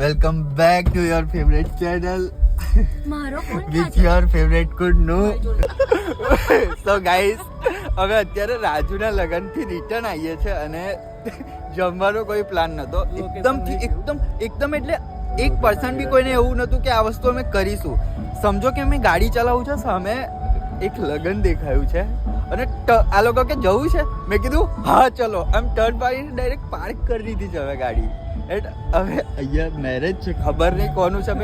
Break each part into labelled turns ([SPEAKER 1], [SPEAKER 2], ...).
[SPEAKER 1] Welcome back to your favorite channel with your favorite Kunnu. So guys, હવે અત્યારે રાજુના લગનથી return આવીએ છે અને જમવાનો કોઈ પ્લાન નતો. એકદમ એટલે 1% બી કોઈને એવું નતું કે આ વસ્તુ અમે કરીશું. સમજો કે અમે ગાડી ચલાવું છે, સામે એક લગન દેખાયું છે અને આ લોકો કે જવું છે. મેં કીધું હા ચલો. આમ ટર્ન પાડીને ડાયરેક્ટ પાર્ક કરી દીધી છે હવે ગાડી. હવે અહીંયા મેરેજ છે, ખબર નહીં કોનું છે.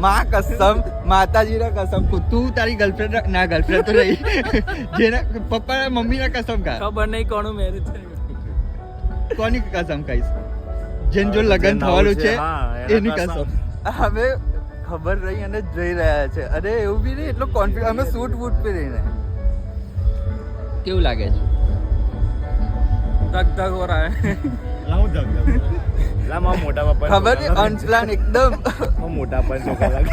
[SPEAKER 1] માં કસમ, માતાજીના કસમ, તું તારી ગર્લફ્રેન્ડ ના, ગર્લફ્રેન્ડ તો નહીં, જેના પપ્પા મમ્મીના કસમ ખા.
[SPEAKER 2] ખબર નહીં કોનું મેરેજ છે,
[SPEAKER 1] કોની કસમ ખાઈશ? જેન જો લગન થવાનું છે એની કસમ. હવે ખબર નહીં અને જઈ રહ્યા છે. અરે એવું બી નહીં, એટલો કોન્ફિડન્સ. અમે સૂટ વૂટ પહેરીને. કેવું લાગે છે?
[SPEAKER 2] ધક ધક હો રહા હે.
[SPEAKER 3] લાવું ધક મોટા પપ્પા
[SPEAKER 1] ખબર નહીં, અનપ્લાન એકદમ
[SPEAKER 3] મોટા પણ છોકરા લાગે.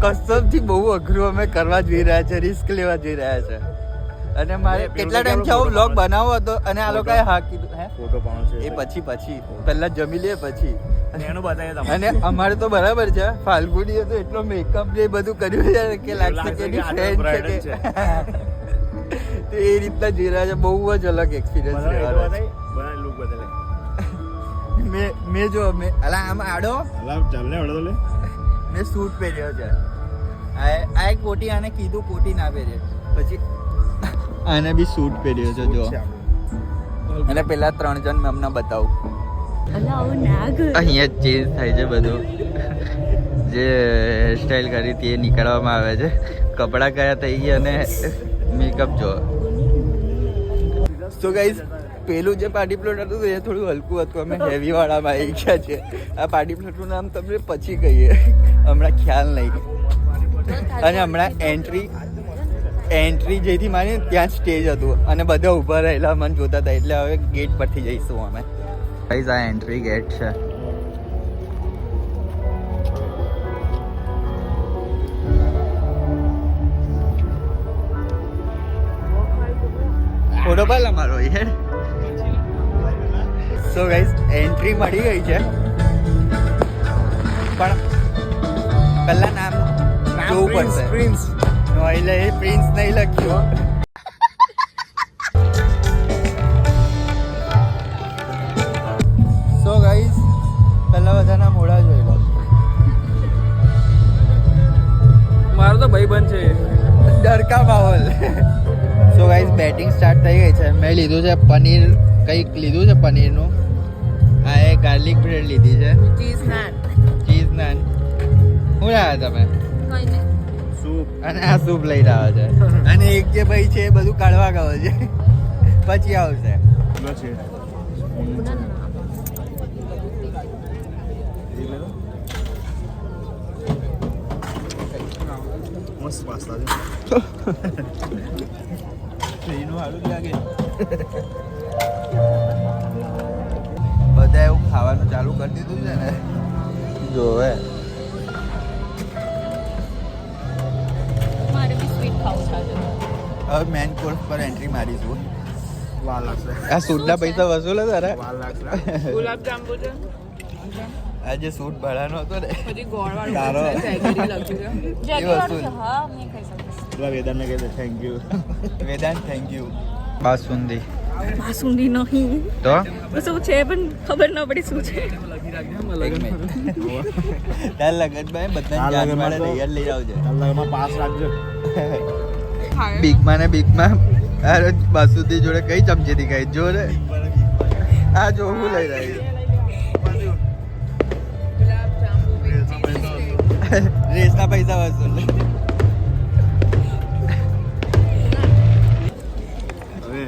[SPEAKER 1] કસમથી બહુ અઘરું અમે કરવા જઈ રહ્યા છે, રિસ્ક લેવા જઈ રહ્યા છે. અને મારે કેટલા ટાઈમ થી આવો વ્લોગ બનાવવો હતો અને આ લોકોએ હા કીધું. હે
[SPEAKER 3] ફોટો પાડો છે
[SPEAKER 1] એ પછી પહેલા જમી લે પછી
[SPEAKER 3] એનું બતાવીએ તમને.
[SPEAKER 1] અને અમારે તો બરાબર છે, ફાલ્ગુની તો એટલો મેકઅપ ને બધું કર્યું છે કે લાગશે કે એની ફ્રેન્ડ છે તો એ રીતના જઈ રહ્યા છે. બહુ જ અલગ એક્સપિરિયન્સ રહેવાનો છે.
[SPEAKER 3] લુક બદલે
[SPEAKER 1] મેં જો અલા આમ આડો
[SPEAKER 3] ચાલ લે વડો લે.
[SPEAKER 1] મેં સૂટ પહેર્યો છે. આ એક કોટી આને કીધું કોટી ના પહેરે, પછી આને બી સૂટ પહેર્યો છે જો. અને પેલા 3 જણ મેં અમને બતાવું. અહીંયા ચેન્જ થાય છે બધું. જે હેરસ્ટાઈલ કરી હતી એ નીકળવામાં આવે છે. કપડાં કયા થઈ ગયા અને મેકઅપ જો. સો ગાઈઝ, પેલું જે પાર્ટી પ્લોટ હતું એ થોડું હલકું હતું. અમે હેવી વાળામાં આવી ગયા છે. આ પાર્ટી પ્લોટનું નામ તમને પછી કહીએ, હમણાં ખ્યાલ નહીં. અને હમણાં એન્ટ્રી જેથી માની ત્યાં સ્ટેજ હતું અને બધા ઊભા રહેલા મને જોતા હતા. એટલે હવે ગેટ પરથી જઈશું અમે. ગાઈઝ, આ એન્ટ્રી ગેટ છે. ફોટો પાલ અમારો યાર. સો ગાઈઝ, એન્ટ્રી મળી ગઈ છે, પણ પહેલા નામ જોવું પડશે.
[SPEAKER 3] પ્રિન્સ
[SPEAKER 1] એટલે એ પ્રિન્સ નહીં લખ્યું. સો ગાઈઝ, પહેલા બધાના મોઢા જોઈ લો.
[SPEAKER 2] મારો તો ભાઈબંધ છે.
[SPEAKER 1] ડરકા માહોલ. સો ગાઈઝ, બેટિંગ સ્ટાર્ટ થઈ ગઈ છે. મેં લીધું છે પનીર, કંઈક લીધું છે પનીરનું. આ એ ગાર્લિક બ્રેડ લીધી છે. ચીઝ નાન. શું લાવ્યા તમે?
[SPEAKER 3] સૂપ.
[SPEAKER 1] અને આ સૂપ લઈ રહ્યા છે. અને એક જે ભાઈ છે એ બધું કાઢવા ગયો છે, પછી આવશે.
[SPEAKER 3] મસ્ત પાસ્તા છે.
[SPEAKER 1] એનું સારું લાગે. બધા એવું ખાવાનું ચાલુ કરી દીધું છે ને, જોવે. હવે મેન કોર્સ પર એન્ટ્રી મારીશું.
[SPEAKER 3] વાર લાગશે.
[SPEAKER 1] આ સૂટના પૈસા વસૂલ તારા?
[SPEAKER 3] વાર લાગશે.
[SPEAKER 2] ગુલાબ જાંબુ છે.
[SPEAKER 1] આ જે સૂટ ભાડાનો હતો ને,
[SPEAKER 2] પછી ગોળ વાળું
[SPEAKER 1] તારો
[SPEAKER 2] છે, જૈગરી લખ્યું છે.
[SPEAKER 1] એ વસૂલ.
[SPEAKER 3] પેલા વેદાંતને કહે છે thank you.
[SPEAKER 1] Vedant thank you. બાસુંદી
[SPEAKER 4] બાસુંદી નહીં
[SPEAKER 1] તો
[SPEAKER 4] શું છે પણ ખબર ન પડી શું છે.
[SPEAKER 1] તાર લગનમાં બધા જાન વાળે તૈયાર લઈ આવજે.
[SPEAKER 3] કલાકમાં પાસ રાખજો.
[SPEAKER 1] બીકમાં ને બીકમાં અરે બાસુંદી જોડે કઈ ચમચી દેખાય જો રે. આ જો હું લઈ રહી રેસના પૈસા વસૂલ.
[SPEAKER 3] હવે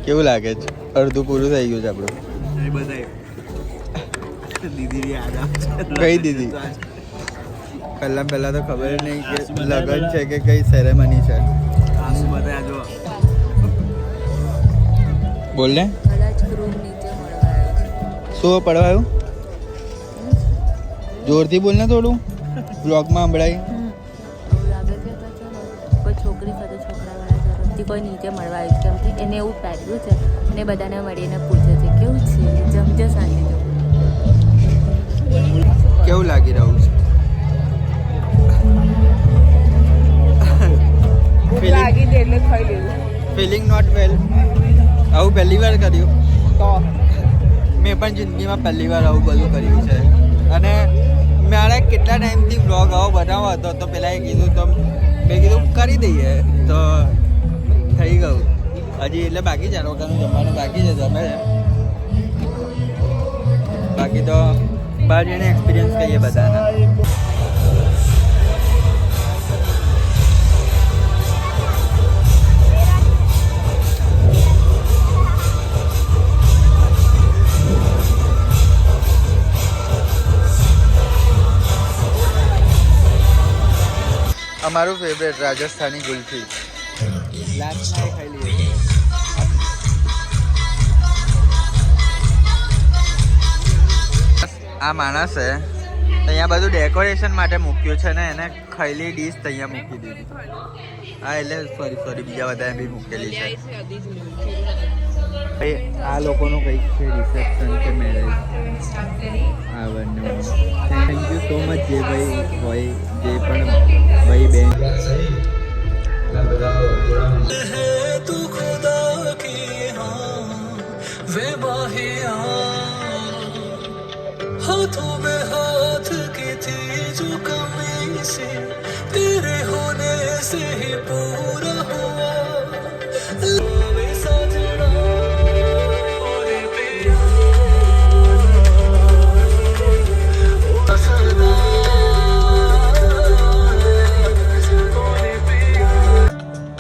[SPEAKER 1] કેવું લાગે છે? અડધું પૂરું થઈ ગયું છે આપણું.
[SPEAKER 3] એ બધાય દીદી યાદ આવે છે.
[SPEAKER 1] કઈ દીદી? પહેલા તો ખબર નહીં કે લગન છે કે કઈ સેરેમની છે.
[SPEAKER 3] આંસુ બધા જો.
[SPEAKER 1] બોલ ને, શું પડવાયું? જોરથી બોલ ને થોડું, બ્લોગમાં સંભળાય.
[SPEAKER 4] કોઈ છોકરી સાથે છોકરાવાળા તરફથી કોઈ નીચે મળવા આવ્યું કેમ કે એને એવું પહેર્યું છે ને બધાને મળીને પૂછે છે કેવું છે જમજો સાંજે જો
[SPEAKER 1] ફિલિંગ નોટ વેલ. આવું પહેલી વાર કર્યું તો મેં પણ જિંદગીમાં પહેલી વાર આવું બધું કર્યું છે. અને મારે કેટલા ટાઈમથી બ્લોગ આવો બનાવવો હતો તો પહેલાં એ કીધું તો મેં કીધું કરી દઈએ તો થઈ ગયું. હજી એટલે બાકી છે રોકાનું જમવાનું બાકી છે જમે છે. બાકી તો બહાર જઈને એક્સપિરિયન્સ કહીએ બધાને. અમારું ફેવરેટ રાજસ્થાની ગુલ્ફી લાસ્ટમાં ખાઈ લઈએ. આ માણસ છે અહીંયા બધું ડેકોરેશન માટે મૂક્યું છે ને એને ખૈલી ડીશ અહીંયા મૂકી દીધી. હા એટલે સોરી બીજા બધા બી મૂકેલી છે. આ લોકોનું કંઈક છે રિસેપ્શન કે મેરેજ. આ બંને થેન્ક યુ સો મચ જે ભાઈ હોય જે પણ ભાઈ બેન. તું ખુદા કી વે हाथों में हाथ की थी जो कमी से तेरे होने से ही पूरा हुआ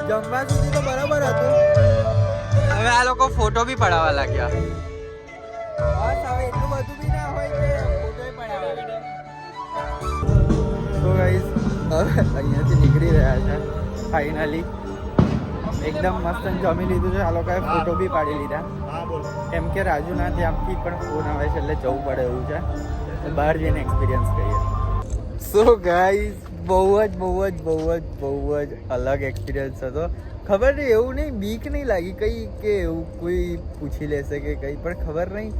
[SPEAKER 1] જમવા સુધી તો બરાબર હતું. હવે આ લોકો ફોટો બી પડાવવા લાગ્યા. બસ હવે એટલું બધું બી ના હોય કે ફોટો પડાવવા. તો ગાઈસ હવે અહીંયાથી નીકળી રહ્યા છે ફાઇનલી. એકદમ મસ્ત જમી લીધું છે. આ લોકોએ ફોટો બી પાડી લીધા કેમ કે રાજુના ત્યાંથી પણ ફોન આવે છે એટલે જવું પડે એવું છે. બહાર જઈને એક્સપિરિયન્સ કરીએ. સો ગાઈસ બહુ જ અલગ એક્સપિરિયન્સ હતો. ખબર નહીં એવું નહીં બીક નહીં લાગી કંઈ કે એવું કોઈ પૂછી લેશે કે કંઈ પણ ખબર નહીં.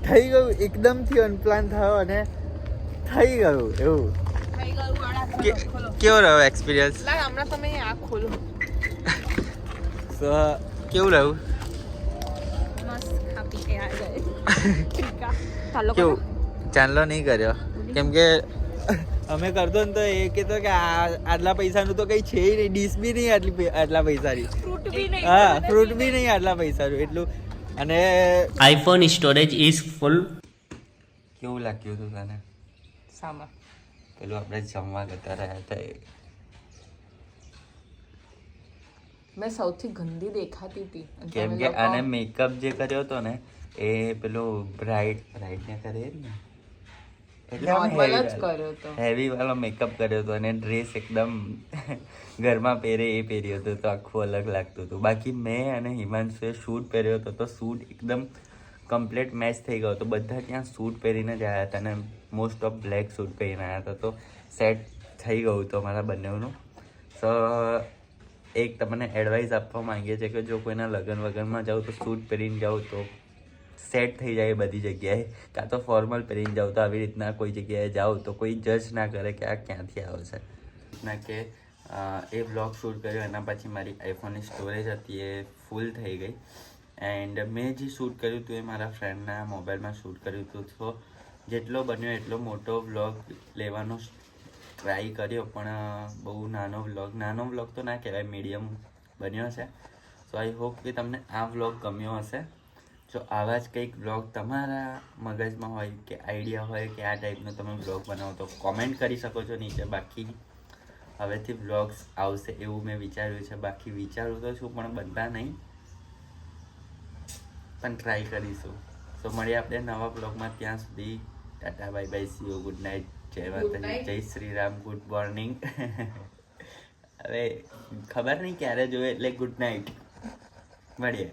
[SPEAKER 1] થઈ ગયું એકદમથી અનપ્લાન થયો અને થઈ ગયું એવું. કેવો રહ્યો એક્સપિરિયન્સ?
[SPEAKER 2] હમણાં તમે આંખ ખોલો.
[SPEAKER 1] સો કેવું રહ્યું? કેવું ચાંદલો નહીં કર્યો કેમ કે અમે કરતો ને તો એ કહેતો કે આટલા પૈસાનું તો કંઈ છે નહીં. ડીશ બી નહીં આટલા પૈસાની. હા ફ્રૂટ બી નહીં આટલા પૈસાનું એટલું. અને
[SPEAKER 3] આઈફોન સ્ટોરેજ ઇઝ ફૂલ.
[SPEAKER 1] કેવું લાગ્યું હતું તને?
[SPEAKER 2] સામા
[SPEAKER 1] પેલું આપણે જમવા જતા રહ્યા હતા એ.
[SPEAKER 2] મેં સૌથી ગંદી દેખાતી હતી
[SPEAKER 1] કેમ કે આને મેકઅપ જે કર્યો હતો ને એ પેલો બ્રાઇડને કરે ને એટલે
[SPEAKER 2] નોર્મલ જ કર્યો હતો.
[SPEAKER 1] હેવી વાળો મેકઅપ કર્યો હતો અને ડ્રેસ એકદમ ઘરમાં પહેરે એ પહેર્યો હતો તો આખું અલગ લાગતું હતું. બાકી મેં અને હિમાંશુએ શૂટ પહેર્યો હતો તો શૂટ એકદમ કમ્પ્લીટ મેચ થઈ ગયો હતો. બધા ત્યાં શૂટ પહેરીને જ આવ્યા હતા અને મોસ્ટ ઓફ બ્લેક શૂટ પહેરીને આવ્યા હતા તો સેટ થઈ ગયું હતું અમારા બંનેનું. સો એક તમને એડવાઇસ આપવા માંગીએ છીએ કે જો કોઈના લગ્ન વગનમાં જાઓ તો શૂટ પહેરીને જાઓ તો સેટ થઈ જાય બધી જગ્યાએ. કાં તો ફોર્મલ પહેરીને જાઓ તો આવી રીતના કોઈ જગ્યાએ જાઓ તો કોઈ જજ ના કરે કે આ ક્યાંથી આવે છે. ના કે એ બ્લોગ શૂટ કર્યો એના પછી મારી આઈફોનની સ્ટોરેજ હતી એ ફૂલ થઈ ગઈ. એન્ડ મેં જે શૂટ કર્યું હતું એ મારા ફ્રેન્ડના મોબાઈલમાં શૂટ કર્યું હતું. તો જેટલો બન્યો એટલો મોટો વ્લોગ લેવાનો ટ્રાય કર્યો પણ બહુ નાનો વ્લોગ તો ના કહેવાય મીડિયમ બન્યો છે. સો આઈ હોપ કે તમને આ વ્લોગ ગમ્યો હશે. જો આવા જ કંઈક વ્લોગ તમારા મગજમાં હોય કે આઈડિયા હોય કે આ ટાઈપનો તમે વ્લોગ બનાવો તો કોમેન્ટ કરી શકો છો નીચે. બાકી હવેથી વ્લોગ્સ આવશે એવું મેં વિચાર્યું છે. બાકી વિચારું તો છું પણ બનતા નહીં પણ ટ્રાય કરીશું. સો મળીએ આપણે નવા વ્લોગમાં. ત્યાં સુધી Tata bye bye see you good night. જય માતાજી જય શ્રી રામ ગુડ મોર્નિંગ. હવે ખબર નહીં ક્યારે જોઈએ એટલે ગુડ નાઇટ મળીએ.